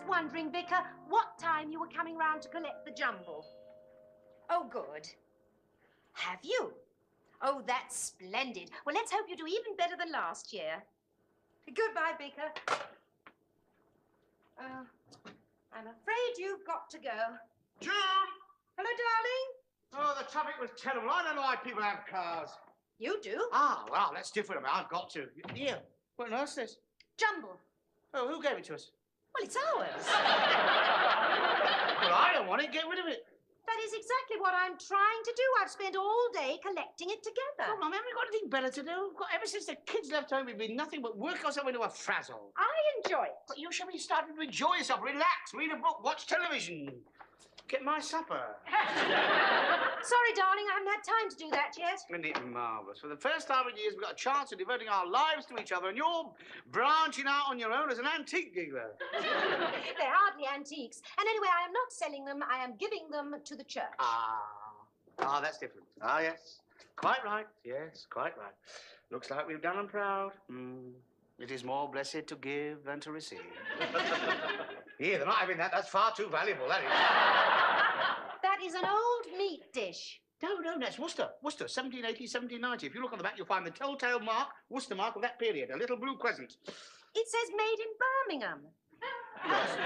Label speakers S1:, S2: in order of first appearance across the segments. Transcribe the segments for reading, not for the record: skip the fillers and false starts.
S1: wondering, Vicar, what time you were coming round to collect the jumble. Oh, good. Have you? Oh, that's splendid. Well, let's hope you do even better than last year. Goodbye, Vicar. I'm afraid you've got to go.
S2: June!
S1: Hello, darling.
S2: Oh, the traffic was terrible. I don't know why people have cars.
S1: You do?
S2: Ah, well, that's different. I've got to. Here, what on earth's this?
S1: Jumble.
S2: Oh, who gave it to us?
S1: Well, it's ours.
S2: Well, I don't want it. Get rid of it.
S1: That is exactly what I'm trying to do. I've spent all day collecting it together.
S2: Oh, Mum, haven't we got anything better to do? Ever since the kids left home, we've been nothing but work ourselves into a frazzle.
S1: I enjoy it.
S2: But you should be starting to enjoy yourself. Relax, read a book, watch television. Get my supper.
S1: Sorry, darling, I haven't had time to do that yet.
S2: Isn't it marvellous? For the first time in years, we've got a chance of devoting our lives to each other, and you're branching out on your own as an antique dealer.
S1: They're hardly antiques. And anyway, I am not selling them. I am giving them to the church.
S2: Ah, that's different. Ah, yes. Quite right. Yes, quite right. Looks like we've done them proud. It is more blessed to give than to receive. Here, they're not having that. That's far too valuable, that is.
S1: That is an old meat dish.
S2: No, that's Worcester. Worcester, 1780, 1790. If you look on the back, you'll find the telltale mark, Worcester mark of that period, a little blue crescent.
S1: It says made in Birmingham.
S2: Yes,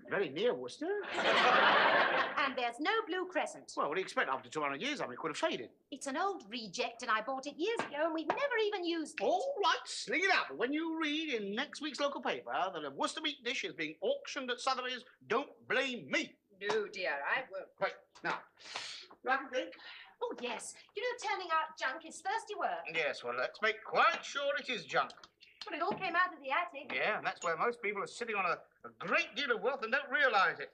S2: very near Worcester.
S1: And there's no blue crescent.
S2: Well, what do you expect? After 200 years, it could have faded.
S1: It's an old reject, and I bought it years ago, and we've never even used it.
S2: All right, sling it out. But when you read in next week's local paper that a Worcester meat dish is being auctioned at Sotheby's, don't blame me.
S1: No, dear, I won't.
S2: Right, now, I can think.
S1: Oh, yes. You know, turning out junk is thirsty work.
S2: Yes, well, let's make quite sure it is junk.
S1: Well, it all came out of the attic.
S2: Yeah, and that's where most people are sitting on a great deal of wealth and don't realise it.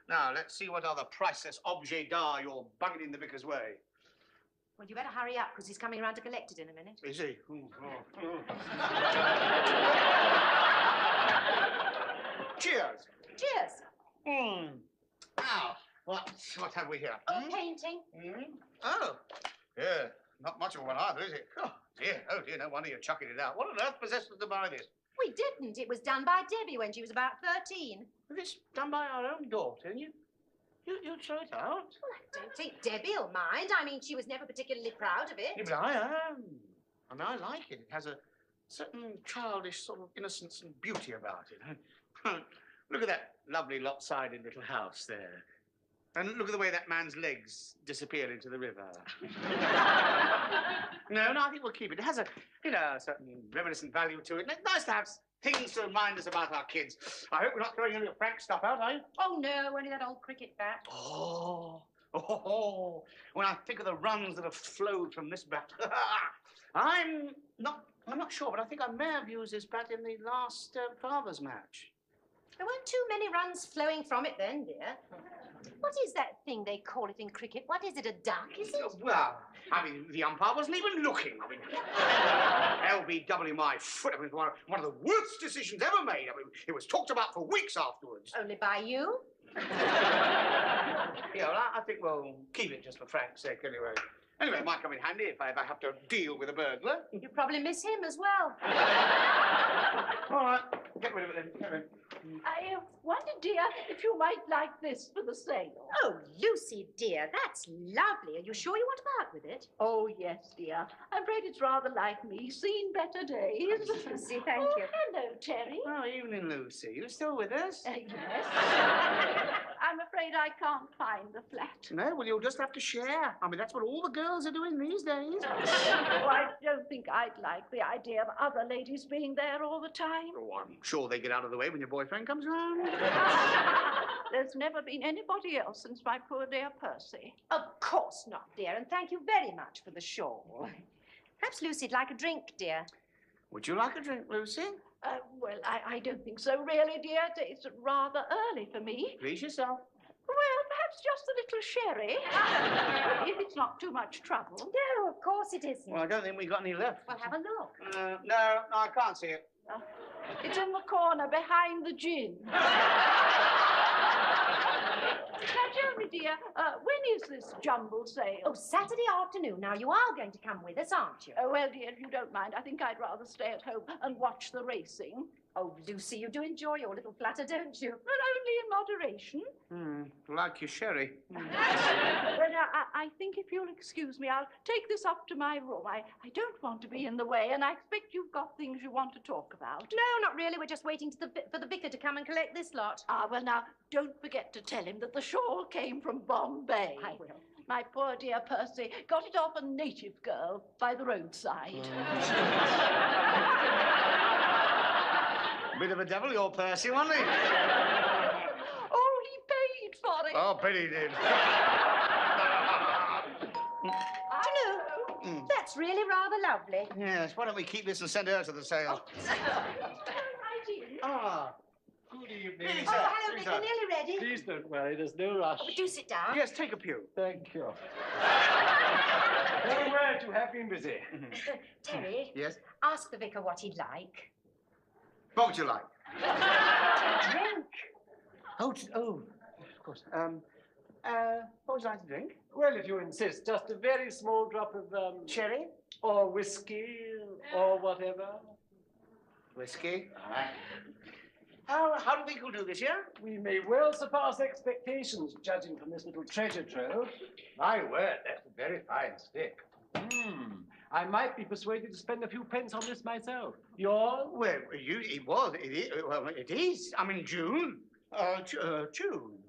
S2: Now, let's see what other priceless objet d'art you're bunging in the vicar's way.
S1: Well, you better hurry up, because he's coming around to collect it in a minute.
S2: Is he? Cheers.
S1: Cheers.
S2: Now, what have we here?
S1: Oh, painting.
S2: Oh, yeah, not much of one either, is it? Oh dear, no wonder you're chucking it out. What on earth possessed us to buy this?
S1: We didn't. It was done by Debbie when she was about 13.
S2: This done by our own daughter, and you'd throw it out?
S1: Well, I don't think Debbie'll mind. I mean, she was never particularly proud of it.
S2: Yeah, but I am. I mean, I like it. It has a certain childish sort of innocence and beauty about it. Look at that lovely lopsided little house there. And look at the way that man's legs disappear into the river. No, I think we'll keep it. It has a, certain reminiscent value to it. And it's nice to have things to remind us about our kids. I hope we're not throwing any of Frank's stuff out, are you?
S1: Oh, no, only that old cricket bat.
S2: Oh. When I think of the runs that have flowed from this bat. I'm not sure, but I think I may have used this bat in the last Father's match.
S1: There weren't too many runs flowing from it then, dear. What is that thing they call it in cricket? What is it, a duck, is it?
S2: Well, I mean, the umpire wasn't even looking. I mean, LBW my foot. I mean, one of the worst decisions ever made. I mean, it was talked about for weeks afterwards.
S1: Only by you?
S2: Yeah, well, I think we'll keep it just for Frank's sake anyway. Anyway, it might come in handy if I ever have to deal with a burglar.
S1: You probably miss him as well.
S2: All right, get rid of it then. Get rid of it.
S3: I wondered, dear, if you might like this for the sale.
S1: Oh, Lucy, dear, that's lovely. Are you sure you want to part with it?
S3: Oh, yes, dear. I'm afraid it's rather like me, seen better days.
S1: Lucy, thank you.
S3: Hello, Terry.
S2: Oh, evening, Lucy. You still with us?
S3: Yes. I'm afraid I can't find the flat.
S2: No, well, you'll just have to share. I mean, that's what all the girls are doing these days.
S3: Oh, I don't think I'd like the idea of other ladies being there all the time.
S2: Oh, I'm sure they get out of the way when your boyfriend comes round.
S3: There's never been anybody else since my poor dear Percy.
S1: Of course not, dear, and thank you very much for the shawl. Perhaps Lucy'd like a drink, dear.
S2: Would you like a drink, Lucy?
S3: Well, I don't think so, really, dear. It's rather early for me.
S2: Please yourself.
S3: Well, perhaps just a little sherry, if it's not too much trouble.
S1: No, of course it isn't.
S2: Well, I don't think we got any left.
S1: Well, have a look.
S2: No, I can't see it.
S3: It's in the corner behind the gin. Now, tell me, dear, when is this jumble sale?
S1: Oh, Saturday afternoon. Now, you are going to come with us, aren't you?
S3: Oh, well, dear, if you don't mind, I think I'd rather stay at home and watch the racing.
S1: Oh, Lucy, you do enjoy your little flutter, don't you?
S3: But only in moderation.
S2: Like your sherry.
S3: Well, now, I think if you'll excuse me, I'll take this up to my room. I don't want to be in the way, and I expect you've got things you want to talk about.
S1: No, not really. We're just waiting for the vicar to come and collect this lot.
S3: Ah, well, now, don't forget to tell him that the shawl came from Bombay.
S1: I will.
S3: My poor dear Percy got it off a native girl by the roadside.
S2: Bit of a devil, your Percy, wasn't he?
S3: Oh, he paid for it.
S2: Oh, bet he did.
S1: Do you know, that's really rather lovely.
S2: Yes, why don't we keep this and send her to the sale? Ah, good evening.
S1: Oh, hello, Vicar. Nearly ready.
S4: Please don't worry, there's no rush.
S1: Oh, do sit down.
S2: Yes, take a pew.
S4: Thank you. Very well, you have been busy.
S1: Terry,
S2: Yes?
S1: ask the vicar what he'd like.
S2: What would you like?
S1: Drink.
S2: Oh, of course. What would you like to drink?
S4: Well, if you insist, just a very small drop of,
S2: Sherry?
S4: or whiskey, or whatever.
S2: Whiskey. All right. How do you think we'll do this year?
S4: We may well surpass expectations, judging from this little treasure trove. My word, that's a very fine stick. I might be persuaded to spend a few pence on this myself. Yours?
S2: Well, it is. I'm in June. June.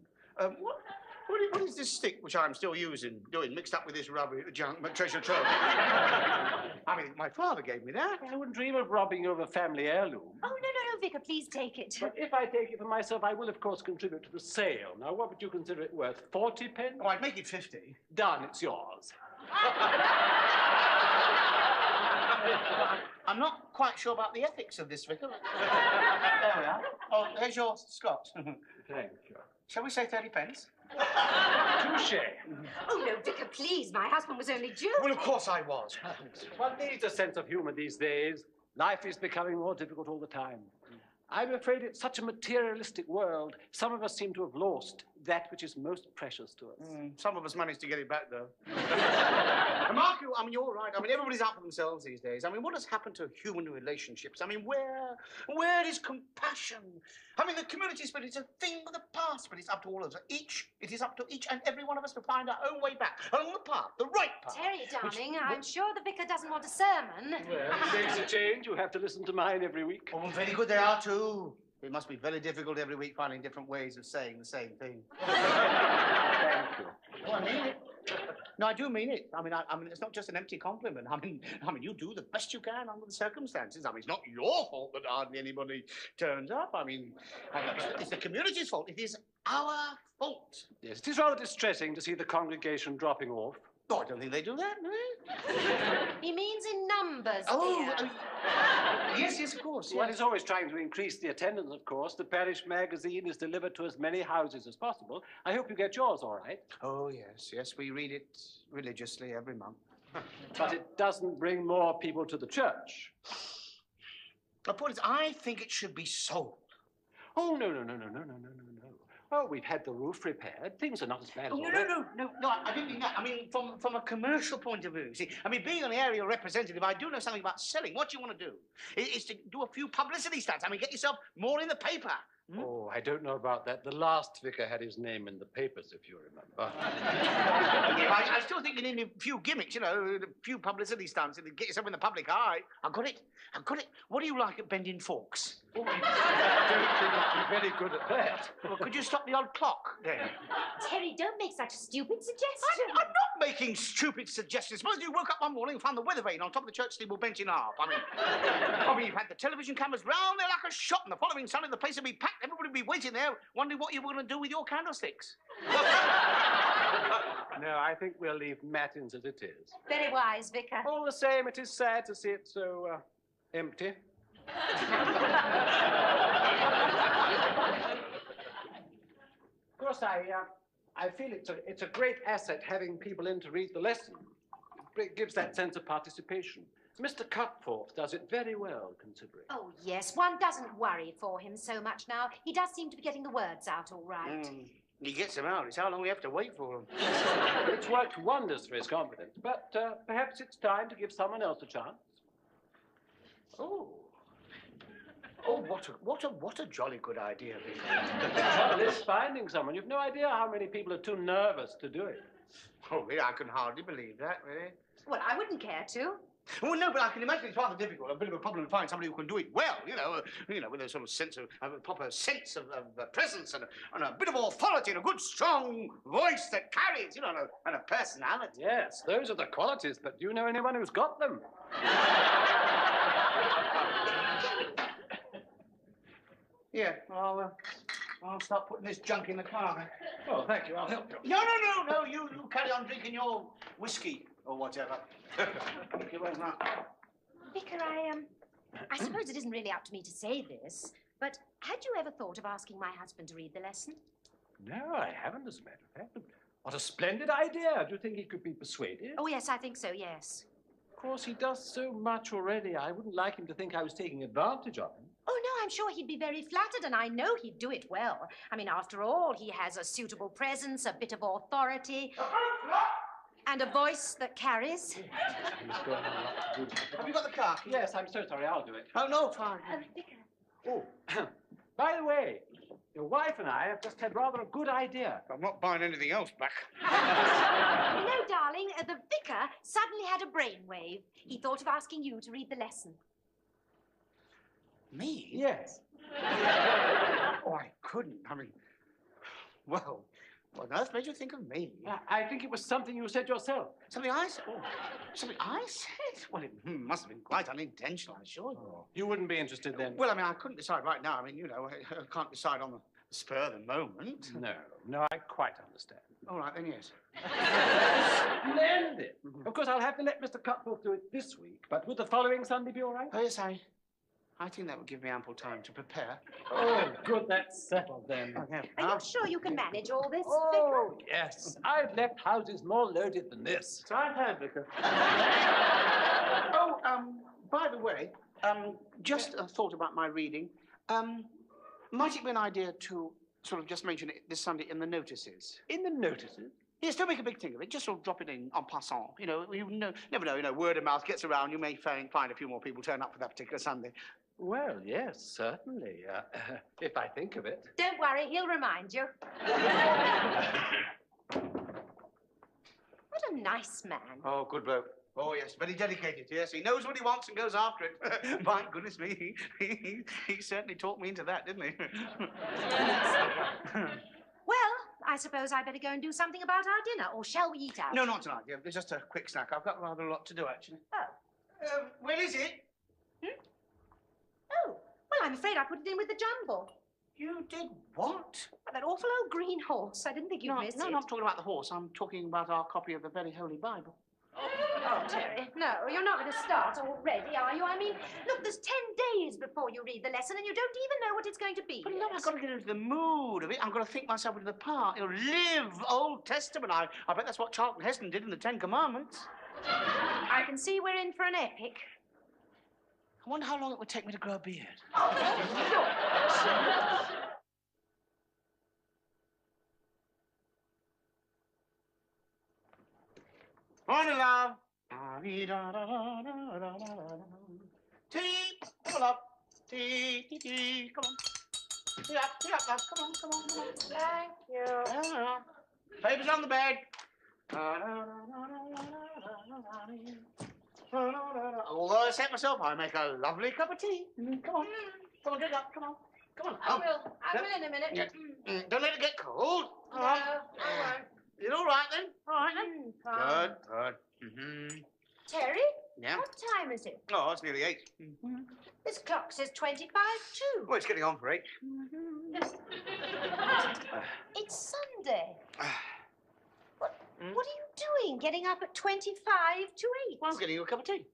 S2: What is this stick which I'm still using, mixed up with this rubbish junk treasure trove? I mean, my father gave me that.
S4: I wouldn't dream of robbing you of a family heirloom.
S1: Oh, no, Vicar, please take it.
S4: But if I take it for myself, I will, of course, contribute to the sale. Now, what would you consider it worth? 40 pence?
S2: Oh, I'd make it 50.
S4: Done, it's yours.
S2: I'm not quite sure about the ethics of this, Vicar. There we are. Oh, there's your Scotch.
S4: Thank you.
S2: Shall we say 30 pence?
S4: Touche.
S1: Oh, no, Vicar, please. My husband was only joking.
S2: Well, of course I was.
S4: One needs a sense of humor these days. Life is becoming more difficult all the time. I'm afraid it's such a materialistic world. Some of us seem to have lost that which is most precious to us.
S2: Some of us managed to get it back, though. Mark, I mean, you're right. I mean, everybody's out for themselves these days. I mean, what has happened to human relationships? I mean, where is compassion? I mean, the community spirit is a thing of the past, but it's up to all of us. It is up to each and every one of us to find our own way back, along the path, the right path.
S1: Terry, darling, I'm sure the vicar doesn't want a sermon.
S4: Well, it makes a change. You have to listen to mine every week.
S2: Oh, very good they are, too. It must be very difficult every week finding different ways of saying the same thing.
S4: Thank you.
S2: Oh, I mean it. No, I do mean it. I mean, it's not just an empty compliment. I mean, you do the best you can under the circumstances. I mean, it's not your fault that hardly anybody turns up. I mean, it's the community's fault. It is our fault.
S4: Yes, it is rather distressing to see the congregation dropping off.
S2: Oh, I don't think they do that, no?
S1: He means in numbers,
S2: Oh,
S1: dear.
S2: yes, of course.
S4: One is always trying to increase the attendance, of course. The parish magazine is delivered to as many houses as possible. I hope you get yours all right.
S2: Oh, yes, we read it religiously every month.
S4: But it doesn't bring more people to the church.
S2: The point is, I think it should be sold.
S4: Oh, no. Oh, we've had the roof repaired. Things are not as bad as all that.
S2: No, I didn't mean that. I mean, from a commercial point of view. See, I mean, being an area representative, I do know something about selling. What you want to do is to do a few publicity stunts. I mean, get yourself more in the paper.
S4: Oh, I don't know about that. The last vicar had his name in the papers, if you remember.
S2: I still think you need a few gimmicks, a few publicity stunts to get yourself in the public eye. I've got it. What do you like at bending forks?
S4: Oh, I don't think I'm very good at that.
S2: Well, could you stop the odd clock then?
S1: Terry, don't make such a stupid suggestion.
S2: I'm not making stupid suggestions. Suppose you woke up one morning and found the weather vane on top of the church steeple bench in half. I mean, you've had the television cameras round there like a shot, and the following Sunday the place would be packed. Everybody would be waiting there, wondering what you were going to do with your candlesticks.
S4: No, I think we'll leave matins as it is.
S1: Very wise, Vicar.
S4: All the same, it is sad to see it so empty. Of course, I feel it's a great asset having people in to read the lesson. It gives that sense of participation. Mr. Cutforth does it very well, considering.
S1: Oh, yes, one doesn't worry for him so much now. He does seem to be getting the words out all right.
S2: He gets them out. It's how long we have to wait for them.
S4: It's worked wonders for his confidence, but perhaps it's time to give someone else a chance. Oh.
S2: Oh, what a jolly good idea, Vicar.
S4: The trouble is finding someone. You've no idea how many people are too nervous to do it.
S2: Oh, really? I can hardly believe that, really.
S1: Well, I wouldn't care to.
S2: Well, no, but I can imagine it's rather difficult, a bit of a problem to find somebody who can do it well, you know, with a sort of sense of, a proper sense of presence and a bit of authority and a good, strong voice that carries, and a personality.
S4: Yes, those are the qualities, but do you know anyone who's got them?
S2: Yeah, well, I'll start putting this junk in the car.
S4: Oh, thank you. I'll help you.
S2: No, you carry on drinking your whiskey or whatever. Thank you very much.
S1: Vicar, I suppose it isn't really up to me to say this, but had you ever thought of asking my husband to read the lesson?
S4: No, I haven't, as a matter of fact. What a splendid idea. Do you think he could be persuaded?
S1: Oh, yes, I think so, yes.
S4: Of course, he does so much already. I wouldn't like him to think I was taking advantage of him.
S1: Oh, no, I'm sure he'd be very flattered, and I know he'd do it well. I mean, after all, he has a suitable presence, a bit of authority, and a voice that carries.
S2: Have you got the car?
S4: Yes, I'm so sorry. I'll do it.
S2: Oh, no, fine.
S1: Vicar.
S4: Oh, by the way, your wife and I have just had rather a good idea.
S2: I'm not buying anything else back.
S1: You know, darling, the vicar suddenly had a brainwave. He thought of asking you to read the lesson.
S2: Me?
S4: Yes.
S2: Oh, I couldn't. I mean, well, what on earth made you think of me?
S4: I think it was something you said yourself.
S2: Something I said? Oh, something I said? Well, it must have been quite unintentional, I'm sure.
S4: Oh, you wouldn't be interested then?
S2: Well, I mean, I couldn't decide right now. I mean, I can't decide on the spur of the moment.
S4: No, I quite understand.
S2: All right, then, yes.
S4: Splendid. Of course, I'll have to let Mr. Cutforth do it this week, but would the following Sunday be all right?
S2: Oh, yes, I think that would give me ample time to prepare.
S4: Oh, good, that's settled then.
S2: Okay.
S1: Are you sure you can manage all this,
S4: Oh, yes. I've left houses more loaded than this.
S2: So I've heard, Vicar. By the way, just a thought about my reading. Might it be an idea to sort of just mention it this Sunday in the notices?
S4: In the notices?
S2: Yes, don't make a big thing of it. Just sort of drop it in en passant. You never know. Word of mouth gets around. You may find a few more people turn up for that particular Sunday.
S4: Well, yes, certainly. If I think of it.
S1: Don't worry, he'll remind you. What a nice man.
S2: Oh, good bloke. Oh, yes, very dedicated, yes. He knows what he wants and goes after it. My goodness me, he certainly talked me into that, didn't he?
S1: Well, I suppose I better go and do something about our dinner, or shall we eat out?
S2: No, not tonight, dear. There's just a quick snack. I've got rather a lot to do, actually.
S1: Oh.
S2: Where is it?
S1: Oh, well, I'm afraid I put it in with the jumble.
S2: You did what?
S1: That awful old green horse. I didn't think you'd miss it.
S2: No, I'm not talking about the horse. I'm talking about our copy of the Very Holy Bible.
S1: Oh, Terry, no, you're not going to start already, are you? I mean, look, there's 10 days before you read the lesson, and you don't even know what it's going to be.
S2: But look, I've got to get into the mood of it. I've got to think myself into the part. Live Old Testament. I bet that's what Charlton Heston did in the Ten Commandments.
S1: I can see we're in for an epic.
S2: I wonder how long it would take me to grow a beard. Morning, love. Tea, come on up. Tea, come on. Tea up, love. Come on.
S1: Thank you.
S2: Papers on the bed. Although I set myself, I make a lovely cup of tea. Come on, drink up. Come on.
S1: I will in a minute.
S2: Yeah. Don't let it get cold.
S1: No, I won't.
S2: You all right then?
S1: All right. Fine.
S2: Good.
S1: Terry?
S2: Yeah?
S1: What time is it?
S2: Oh, it's nearly 8.
S1: This clock says 25 to.
S2: Well, it's getting on for 8.
S1: It's Sunday. What are you doing, getting up at 25 to 8?
S2: Well, I'm getting you a cup of tea.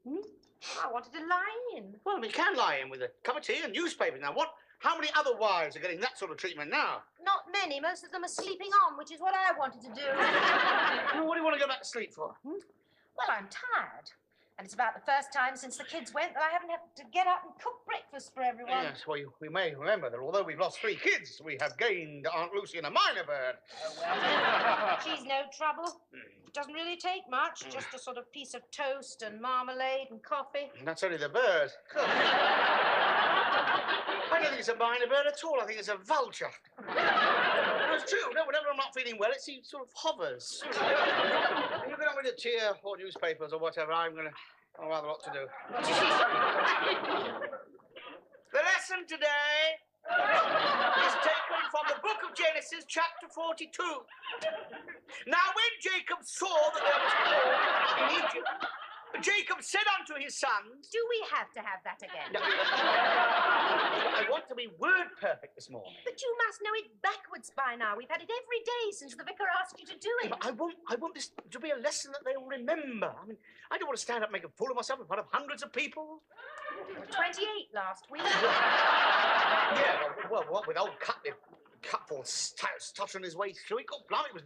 S1: I wanted to lie in.
S2: Well, we can lie in with a cup of tea and newspapers. Now, how many other wives are getting that sort of treatment now?
S1: Not many. Most of them are sleeping on, which is what I wanted to do.
S2: Well, what do you want to go back to sleep for?
S1: Well, I'm tired. And it's about the first time since the kids went that I haven't had to get up and cook breakfast for everyone.
S2: Yes, well, we may remember that although we've lost 3 kids, we have gained Aunt Lucy and a minor bird.
S1: Oh, well, she's no trouble. Doesn't really take much, just a sort of piece of toast and marmalade and coffee.
S2: And that's only the bird. I don't think it's a minor bird at all. I think it's a vulture. No, it's true. No, whenever I'm not feeling well, it sort of hovers. If you get on with the tea or newspapers or whatever, I've rather a lot to do. The lesson today is taken from the book of Genesis, chapter 42. Now, when Jacob saw that there was corn in Egypt, Jacob said unto his sons...
S1: Do we have to have that again?
S2: No, I want to be word perfect this morning.
S1: But you must know it backwards by now. We've had it every day since the vicar asked you to do it.
S2: But I want this to be a lesson that they'll remember. I mean, I don't want to stand up and make a fool of myself in front of hundreds of people.
S1: 28 last week.
S2: Yeah, well, what with old Cutful stuttering his way through it? God, blimey,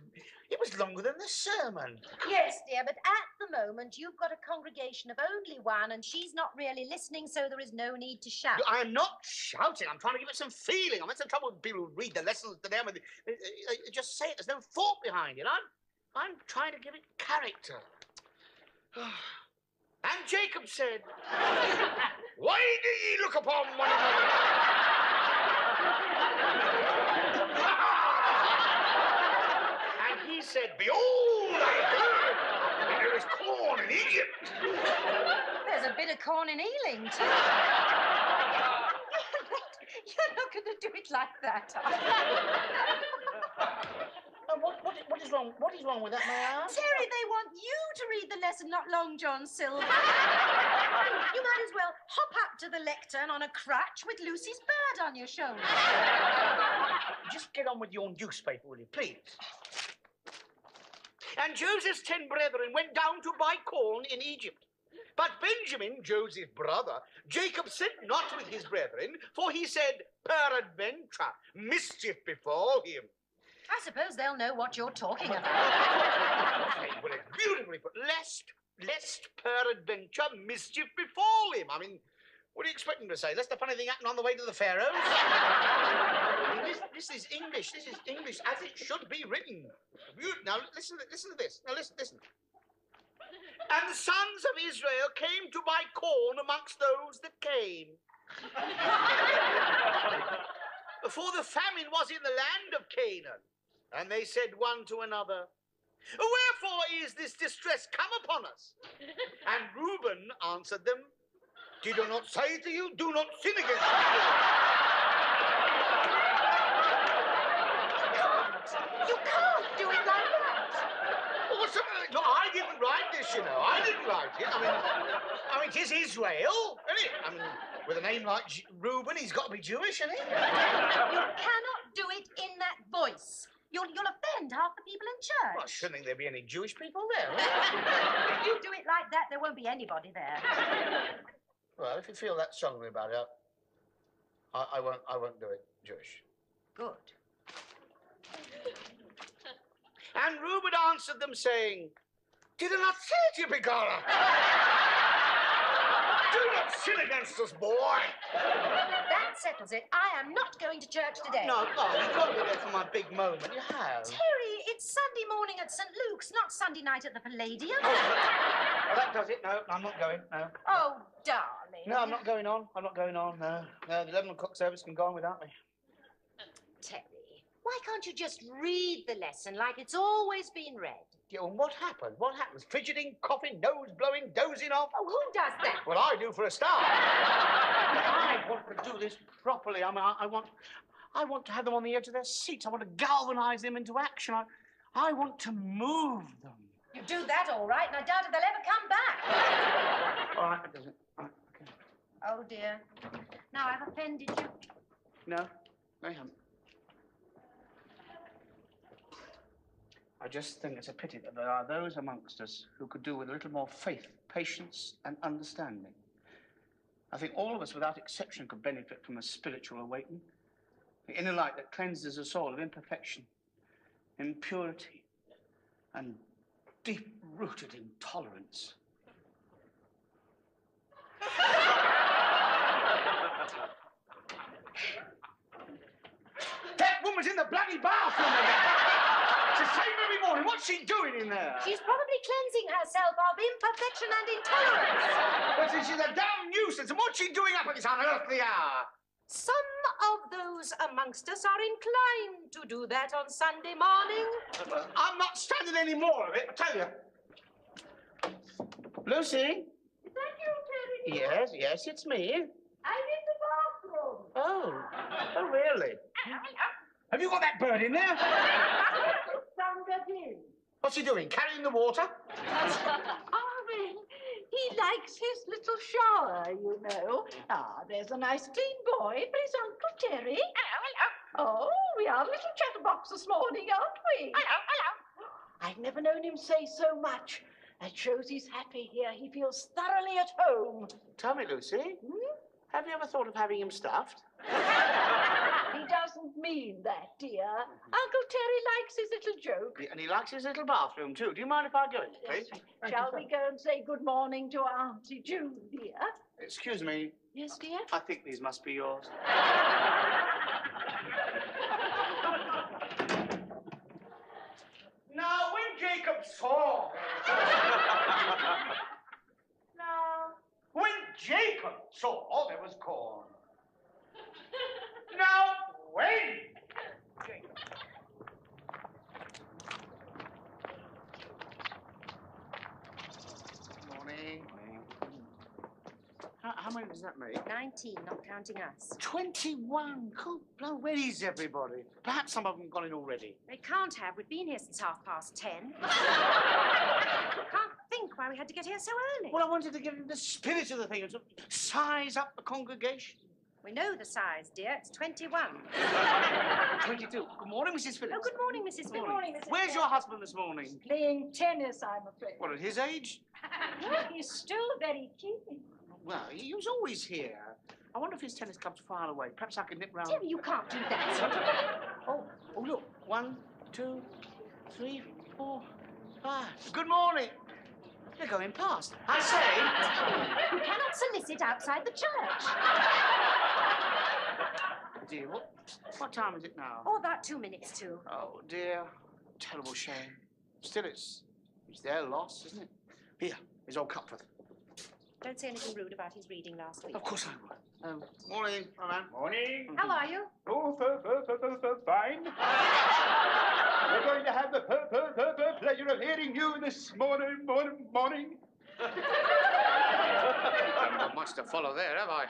S2: it was longer than the sermon.
S1: Yes, dear, but at the moment you've got a congregation of only one and she's not really listening, so there is no need to shout.
S2: I'm not shouting. I'm trying to give it some feeling. I'm having some trouble with people who read the lessons to them and they just say it. There's no thought behind it. I'm trying to give it character. And Jacob said, why do ye look upon one another? And he said, behold, I heard that there is corn in Egypt.
S1: There's a bit of corn in Ealing, too. You're not going to do it like that, are you?
S2: What is wrong? What is wrong with that, may I ask?
S1: Terry, they want you to read the lesson, not Long John Silver. You might as well hop up to the lectern on a crutch with Lucy's bird on your shoulder.
S2: Just get on with your newspaper, will you, please? And Joseph's 10 brethren went down to buy corn in Egypt. But Benjamin, Joseph's brother, Jacob sent not with his brethren, for he said, peradventure, mischief befall him.
S1: I suppose they'll know what you're talking about.
S2: Okay, well, it's beautifully put. Lest peradventure mischief befall him. I mean, what do you expect him to say? Lest the funny thing happen on the way to the Pharaohs? I mean, this is English. This is English as it should be written. Now, listen to this. Now, listen. And the sons of Israel came to buy corn amongst those that came. For the famine was in the land of Canaan. And they said one to another, wherefore is this distress come upon us? And Reuben answered them, did I not say to you, do not sin against the Lord?
S1: You can't do it like that.
S2: Oh, no, I didn't write this, you know. I didn't write it. I mean, it is Israel, isn't it? I mean, with a name like Reuben, he's got to be Jewish, isn't he?
S1: You cannot do it in that voice. You'll offend half the people in church.
S2: Well, I shouldn't think there'd be any Jewish people there.
S1: If you do it like that, there won't be anybody there.
S2: Well, if you feel that strongly about it, I won't do it Jewish.
S1: Good.
S2: And Reuben answered them, saying, did I not say to you, Begorrah? Do not sin against us, boy.
S1: That settles it. I am not going to church today.
S2: No, you've got to be there for my big moment. You have.
S1: Terry, it's Sunday morning at St. Luke's, not Sunday night at the Palladium.
S2: Well, that does it. No, I'm not going. No.
S1: Oh, darling.
S2: No, I'm not going on. I'm not going on. No, the 11 o'clock service can go on without me.
S1: Terry, why can't you just read the lesson like it's always been read?
S2: Yeah, well, what happened? What happens? Fidgeting, coughing, nose blowing, dozing off?
S1: Oh, who does that?
S2: Well, I do for a start. I want to do this properly. I mean, I want to have them on the edge of their seats. I want to galvanise them into action. I want to move them.
S1: You do that all right, and I doubt if they'll ever come back.
S2: All right, that does it. All right, okay.
S1: Oh, dear. Now I've offended you.
S2: No, they haven't. I just think it's a pity that there are those amongst us who could do with a little more faith, patience, and understanding. I think all of us, without exception, could benefit from a spiritual awakening. The inner light that cleanses us all of imperfection, impurity, and deep-rooted intolerance. That woman's in the bloody bathroom again. It's the same every morning. What's she doing in there?
S1: She's probably cleansing herself of imperfection and intolerance.
S2: But she's a damn nuisance. And what's she doing up at this unearthly hour?
S1: Some of those amongst us are inclined to do that on Sunday morning.
S2: I'm not standing any more of it, I tell you. Lucy?
S3: Is that you, Terry?
S2: Yes, yes, it's me.
S3: I'm in the bathroom.
S2: Oh, really? Have you got that bird in there?
S3: Thundered in.
S2: What's he doing? Carrying the water?
S3: Arvin, he likes his little shower, you know. Ah, there's a nice clean boy for his Uncle Terry. Oh, we are a little chatterbox this morning, aren't we? I've never known him say so much. That shows he's happy here. He feels thoroughly at home.
S2: Tell me, Lucy, have you ever thought of having him stuffed?
S3: He doesn't mean that, dear. Uncle Terry likes his little joke.
S2: And he likes his little bathroom, too. Do you mind if I go in, please?
S3: Shall we go and say good morning to Auntie June, dear?
S2: Excuse me.
S3: Yes, dear?
S2: I think these must be yours. Now, when Jacob saw... When Jacob saw there was corn. Now, when Jacob... Morning. How many does that make?
S1: 19, not counting us.
S2: 21. Cool. Blow, where is everybody? Perhaps some of them gone in already.
S1: They can't have. We've been here since 10:30. Can't think why we had to get here so early.
S2: Well, I wanted to get into the spirit of the thing and sort of size up the congregation.
S1: We know the size, dear. It's 21.
S2: 22. Good morning, Mrs. Phillips.
S1: Oh, good morning, Mrs.
S3: Good morning, Mrs.
S2: Where's your husband this morning?
S3: Playing tennis, I'm afraid.
S2: What, at his age?
S3: He's still very keen.
S2: Well, he was always here. I wonder if his tennis club's far away. Perhaps I can nip round.
S1: Terry, you can't do that.
S2: Oh, look. 1, 2, 3, 4, 5. Good morning. They're going past. I say...
S1: You cannot solicit outside the church.
S2: Dear, what time is it now?
S1: Oh, about 2 minutes to.
S2: Oh, dear. Terrible shame. Still, it's their loss, isn't it? Here, his old Cupford.
S1: Don't say anything rude about his reading last week.
S2: Of course I will. Morning, my man.
S5: Morning.
S1: How are you?
S5: Oh, fine. We're going to have the pleasure of hearing you this morning.
S2: Not much to follow there, have I?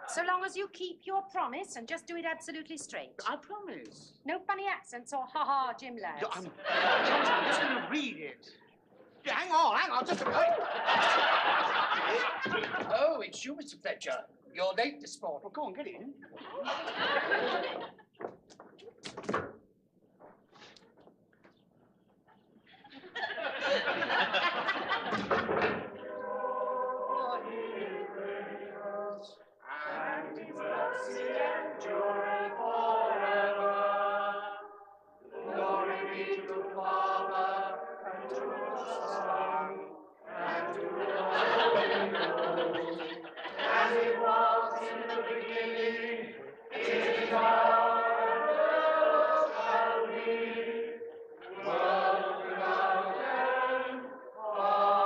S1: So long as you keep your promise and just do it absolutely straight.
S2: I promise.
S1: No funny accents or ha-ha Jim lads.
S2: I'm just going to read it. Yeah, hang on, just a minute.
S6: Oh, it's you, Mr. Fletcher. You're late this morning.
S2: Well, go on, get it in.
S7: And his mercy endureth forever. Glory be to the Father, and to the Son, and to the Holy Ghost, as it was in the beginning, is now, and ever shall be, world without end. Amen.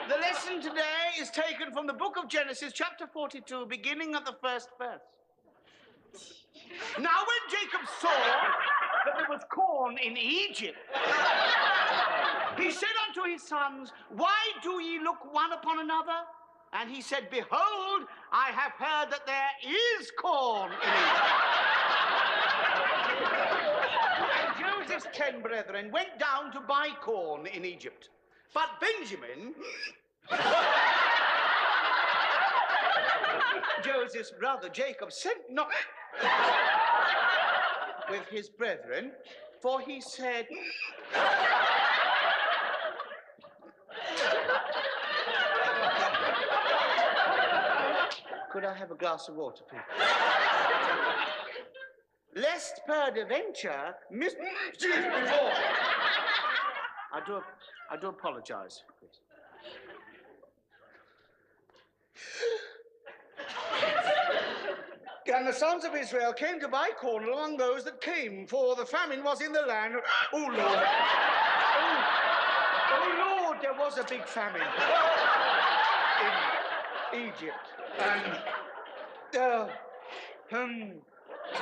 S2: The lesson today is taken from the book of Genesis, chapter 42, beginning at the first verse. Now, when Jacob saw that there was corn in Egypt, he said unto his sons, Why do ye look one upon another? And he said, Behold, I have heard that there is corn in Egypt. And Joseph's 10 brethren went down to buy corn in Egypt. But Benjamin, Joseph's brother Jacob, sent not with his brethren, for he said, Could I have a glass of water, please? Lest peradventure, Miss... I do apologize, please. And the sons of Israel came to buy corn among those that came, for the famine was in the land. Oh, Lord. Oh, Lord, there was a big famine in Egypt. And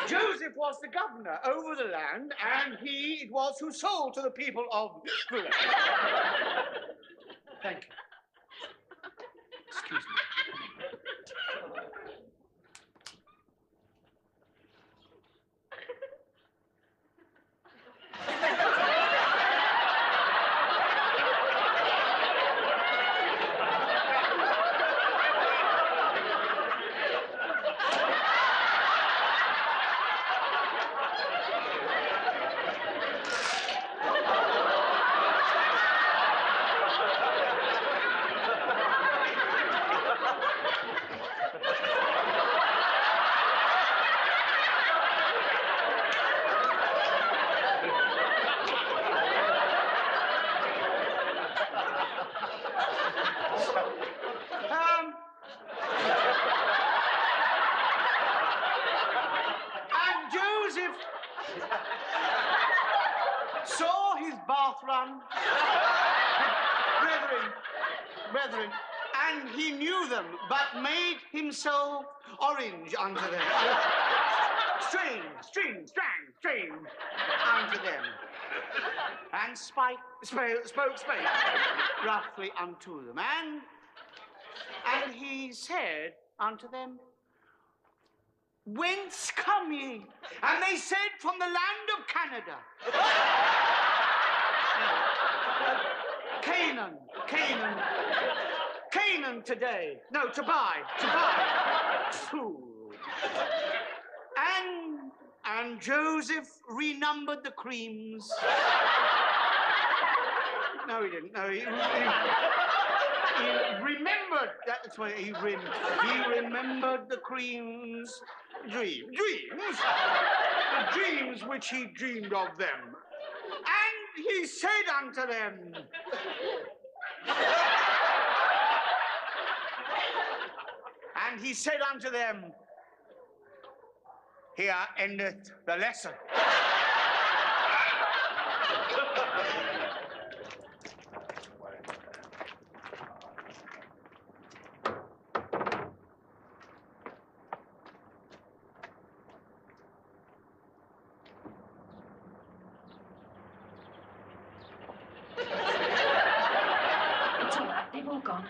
S2: Joseph was the governor over the land, and he it was who sold to the people of the land. Thank you. Excuse me. And Joseph saw his bath run, brethren, and he knew them, but made himself orange unto them. Strange unto them. And spoke roughly unto them. And he said unto them, Whence come ye? And they said, From the land of Canada. Canaan today. No, to buy. Food. And Joseph renumbered the creams. No, he didn't. No, he remembered. That's what he remembered the creams. Dreams. The dreams which he dreamed of them. And he said unto them, Here endeth the lesson.
S1: It's all right, they've all gone.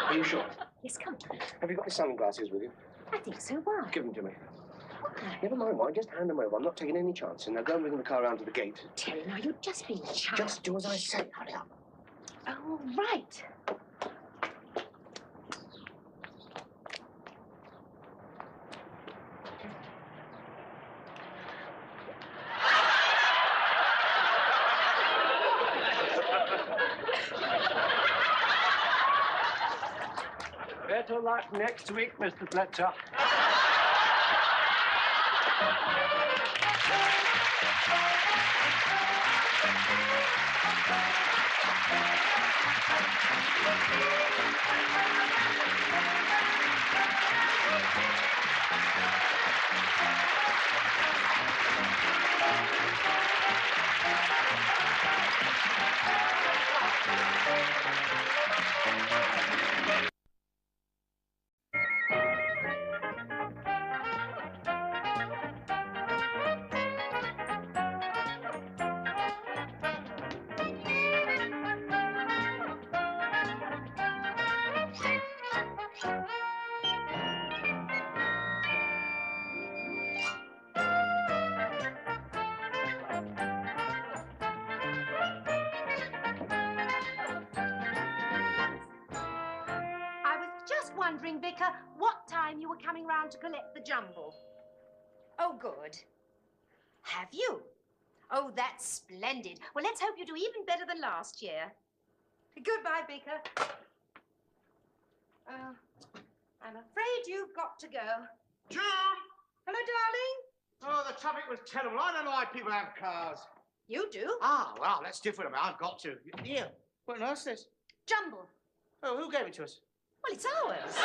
S4: Are you sure?
S1: Yes, come.
S4: Have you got the sunglasses with you?
S1: I think so. Why?
S4: Give them to me.
S1: Why?
S4: Never mind why, just hand them over. I'm not taking any chances. Now go and bring the car around to the gate.
S1: Terry, now you're just being a child.
S4: Just do as I say. Hurry up.
S1: Oh, right.
S4: Better luck next week, Mr. Fletcher.
S1: Wondering, Vicar, what time you were coming round to collect the jumble. Oh, good. Have you? Oh, that's splendid. Well, let's hope you do even better than last year. Goodbye, Beaker. I'm afraid you've got to go.
S2: June!
S1: Hello, darling.
S2: Oh, the traffic was terrible. I don't know why people have cars.
S1: You do?
S2: Ah, well, that's different. I've got to. Here, what on earth's this?
S1: Jumble.
S2: Oh, who gave it to us?
S1: Well, it's ours.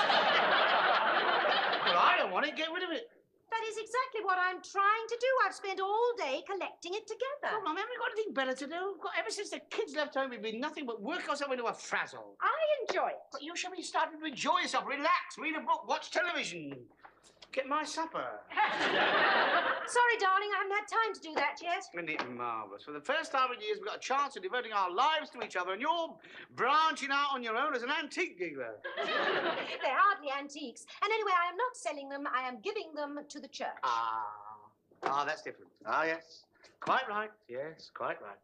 S2: Well, I don't want it. Get rid of it.
S1: That is exactly what I'm trying to do. I've spent all day collecting it together.
S2: Oh, Mum, haven't we got anything better to do? Ever since the kids left home, we've been nothing but work ourselves into a frazzle.
S1: I enjoy it.
S2: But you should be starting to enjoy yourself. Relax, read a book, watch television. Get my supper.
S1: Sorry, darling, I haven't had time to do that yet.
S2: Isn't it marvellous? For the first time in years, we've got a chance of devoting our lives to each other, and you're branching out on your own as an antique dealer.
S1: They're hardly antiques. And anyway, I am not selling them. I am giving them to the church.
S2: Ah, that's different. Ah, yes. Quite right. Yes, quite right.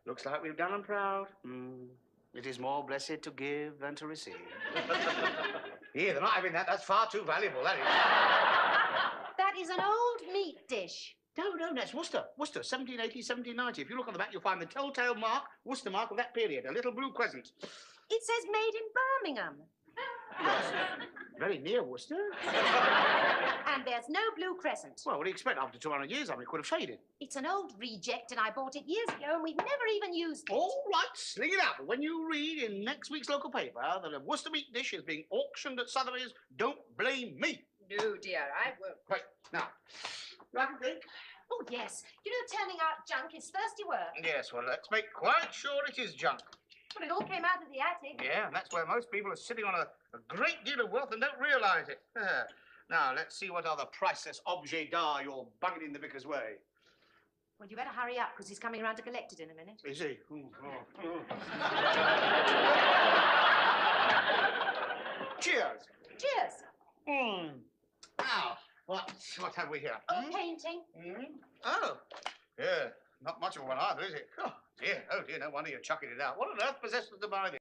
S2: Looks like we've done them proud. It is more blessed to give than to receive. Here, they're not having that. That's far too valuable, that is.
S1: That is an old meat dish.
S2: No, that's Worcester. Worcester, 1780, 1790. If you look on the back, you'll find the telltale mark, Worcester mark of that period, a little blue crescent.
S1: It says made in Birmingham.
S2: Yes. Very near Worcester.
S1: And there's no blue crescent.
S2: Well, what do you expect? After 200 years, I mean, it could have faded.
S1: It's an old reject, and I bought it years ago, and we've never even used it.
S2: All right, sling it out. But when you read in next week's local paper that a Worcester meat dish is being auctioned at Sotheby's, don't blame me.
S1: No, dear, I won't.
S2: Right, now, I can think.
S1: Oh, yes. You know, turning out junk is thirsty work.
S2: Yes, well, let's make quite sure it is junk.
S1: Well, it all came out of the attic.
S2: Yeah, and that's where most people are sitting on a great deal of wealth and don't realise it. Now, let's see what other priceless objet d'art you're bunging in the vicar's way.
S1: Well, you better hurry up, because he's coming around to collect it in a minute.
S2: Is he? Cheers.
S1: Cheers.
S2: Now, what have we here?
S1: Oh, painting.
S2: Oh, yeah, not much of one either, is it? Oh, dear, no wonder you're chucking it out. What on earth possessed us to buy this?